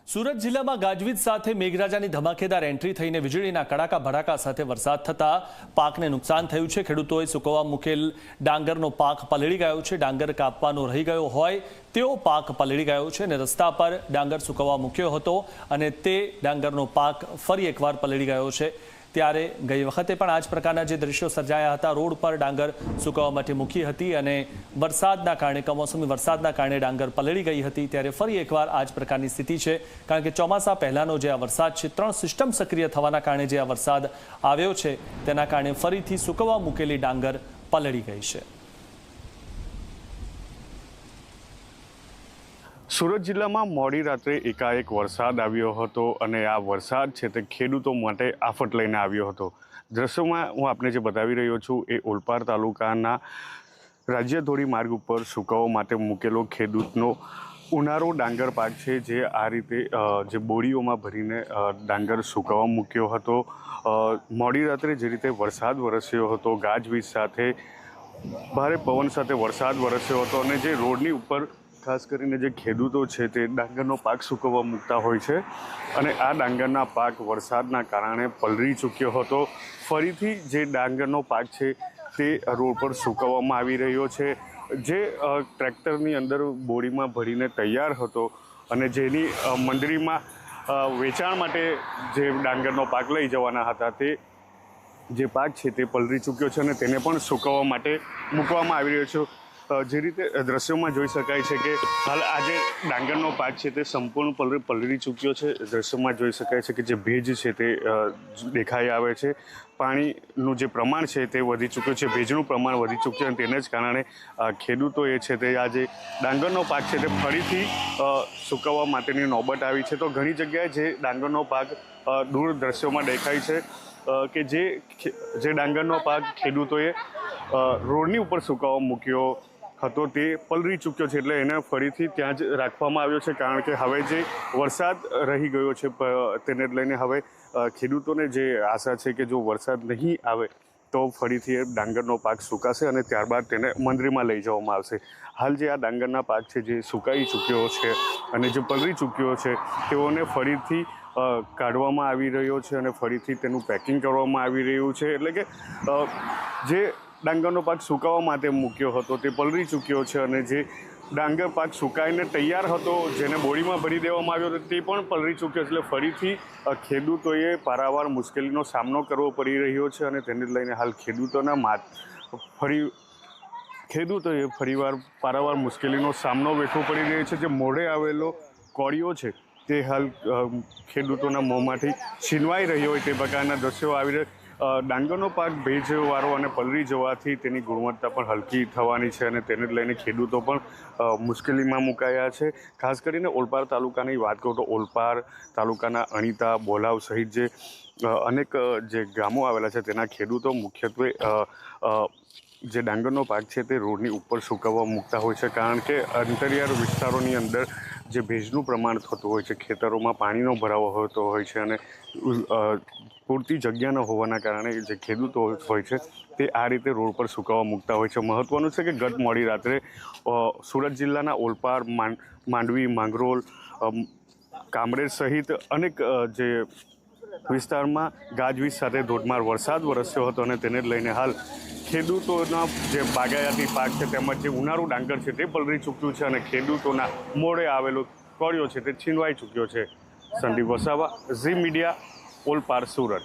સુરત જિલ્લામાં ગાજવીજ સાથે મેઘરાજાની ધમાકેદાર એન્ટ્રી થઈને વીજળીના કડાકા ભડાકા સાથે વરસાદ થતા પાકને નુકસાન થયું છે। ખેડૂતોએ સૂકવવા મૂકેલ ડાંગરનો પાક પલળી ગયો છે। ડાંગર કાપવાનો રહી ગયો હોય તેવો પાક પલળી ગયો છે અને રસ્તા પર ડાંગર સૂકવવા મૂક્યો હતો અને તે ડાંગરનો પાક ફરી એકવાર પલળી ગયો છે। ત્યારે ગઈ વખતે પણ આ જ પ્રકારના જે દ્રશ્યો સર્જાયા હતા। રોડ પર ડાંગર સૂકવવા માટે મૂકી હતી અને વરસાદના કારણે કમોસમી વરસાદના કારણે ડાંગર પલળી ગઈ હતી। ત્યારે ફરી એકવાર આ જ પ્રકારની સ્થિતિ છે, કારણ કે ચોમાસા પહેલાનો જે આ વરસાદ છે, 3 સિસ્ટમ સક્રિય થવાના કારણે જે આ વરસાદ આવ્યો છે તેના કારણે ફરીથી સૂકવવા મૂકેલી ડાંગર પલળી ગઈ છે। સુરત જિલ્લામાં મોડી રાત્રે એકાએક વરસાદ આવ્યો હતો અને આ વરસાદ છે તે ખેડૂતો માટે આફત લઈને આવ્યો હતો। દ્રશ્યોમાં હું આપને જે બતાવી રહ્યો છું એ ઓલપાડ તાલુકાના રાજ્ય ધોરી માર્ગ ઉપર સૂકવવા માટે મૂકેલો ખેડૂતનો ઉનાળો ડાંગર પાક છે, જે આ રીતે જે બોરીઓમાં ભરીને ડાંગર સૂકવવા મૂક્યો હતો। મોડી રાત્રે જે રીતે વરસાદ વરસ્યો હતો, ગાજવીજ સાથે ભારે પવન સાથે વરસાદ વરસ્યો હતો અને જે રોડની ઉપર ખાસ કરીને જે ખેડૂતો છે તે ડાંગરનો પાક સૂકવવા મૂકતા હોય છે અને આ ડાંગરના પાક વરસાદના કારણે પલળી ચૂક્યો હતો। ફરીથી જે ડાંગરનો પાક છે તે રોડ પર સૂકવવામાં આવી રહ્યો છે, જે ટ્રેક્ટરની અંદર બોરીમાં ભરીને તૈયાર હતો અને જેની મંડળીમાં વેચાણ માટે જે ડાંગરનો પાક લઈ જવાના હતા, તે જે પાક છે તે પલળી ચૂક્યો છે અને તેને પણ સૂકવવા માટે મૂકવામાં આવી રહ્યો છે। જે રીતે દ્રશ્યોમાં જોઈ શકાય છે કે હાલ આજે ડાંગરનો પાક છે તે સંપૂર્ણ પલળી ચૂક્યો છે। દ્રશ્યોમાં જોઈ શકાય છે કે જે ભેજ છે તે દેખાઈ આવે છે, પાણીનું જે પ્રમાણ છે તે વધી ચૂક્યું છે, ભેજનું પ્રમાણ વધી ચૂક્યું અને તેને જ કારણે ખેડૂતો એ છે તે આજે ડાંગરનો પાક છે તે ફરીથી સૂકવવા માટેની નોબત આવી છે। તો ઘણી જગ્યાએ જે ડાંગરનો પાક દૂર દ્રશ્યોમાં દેખાય છે કે જે ડાંગરનો પાક ખેડૂતોએ રોડની ઉપર સૂકવવા મૂક્યો હતો તે પલળી ચૂક્યો છે, એટલે એને ફરીથી ત્યાં જ રાખવામાં આવ્યો છે, કારણ કે હવે જે વરસાદ રહી ગયો છે તેને લઈને હવે ખેડૂતોને જે આશા છે કે જો વરસાદ નહીં આવે તો ફરીથી ડાંગરનો પાક સુકાશે અને ત્યારબાદ તેને મંડળીમાં લઈ જવામાં આવશે। હાલ જે આ ડાંગરના પાક છે જે સુકાઈ ચૂક્યો છે અને જે પલળી ચૂક્યો છે તેઓને ફરીથી કાઢવામાં આવી રહ્યો છે અને ફરીથી તેનું પેકિંગ કરવામાં આવી રહ્યું છે, એટલે કે જે ડાંગરનો પાક સુકાવવા માટે મૂક્યો હતો તે પલળી ચૂક્યો છે અને જે ડાંગર પાક સુકાઈને તૈયાર હતો, જેને બોરીમાં ભરી દેવામાં આવ્યો હતો, તે પણ પલળી ચૂક્યો છે। એટલે ફરીથી ખેડૂતોએ પારાવાર મુશ્કેલીનો સામનો કરવો પડી રહ્યો છે અને તેને લઈને હાલ ખેડૂતોએ ફરીવાર પારાવાર મુશ્કેલીનો સામનો વેઠવો પડી રહ્યો છે। જે મોઢે આવેલો કોળિયો છે તે હાલ ખેડૂતોના મોંમાંથી છીનવાઈ રહ્યો હોય તે પ્રકારના દ્રશ્યો આવી રહ્યા। ડાંગરનો પાક ભેજવાળો અને પલળી જવાથી તેની ગુણવત્તા પણ હલકી થવાની છે અને તેને લઈને ખેડૂતો પણ મુશ્કેલીમાં મુકાયા છે। ખાસ કરીને ઓલપાડ તાલુકાની વાત કરું તો ઓલપાડ તાલુકાના અણીતા, બોલાવ સહિત જે અનેક જે ગામો આવેલા છે તેના ખેડૂતો મુખ્યત્વે જે ડાંગરનો પાક છે તે રોડની ઉપર સૂકવવા મૂકતા હોય છે, કારણ કે અંતરિયાળ વિસ્તારોની અંદર જે ભેજનું પ્રમાણ થતું હોય છે, ખેતરોમાં પાણીનો ભરાવો હોતો હોય છે અને પૂરતી જગ્યા ન હોવાના કારણે જે ખેડૂતો હોય છે તે આ રીતે રોડ પર સૂકવવા મૂકતા હોય છે। મહત્ત્વનું છે કે ગત મોડી રાત્રે સુરત જિલ્લાના ઓલપાડ, માંડવી, માંગરોળ, કામરેજ સહિત અનેક જે વિસ્તારમાં ગાજવીજ સાથે ધોધમાર વરસાદ વરસ્યો હતો અને તેને લઈને હાલ ખેડૂતોના જે બાગાયતી પાક છે તેમજ જે ઉનાળુ ડાંગર છે તે પલળી ચૂક્યું છે અને ખેડૂતોના મોઢે આવેલો કોળિયો છે તે છીનવાઈ ચૂક્યો છે। સંદીપ વસાવા, ઝી મીડિયા, ઓલપાડ, સુરત।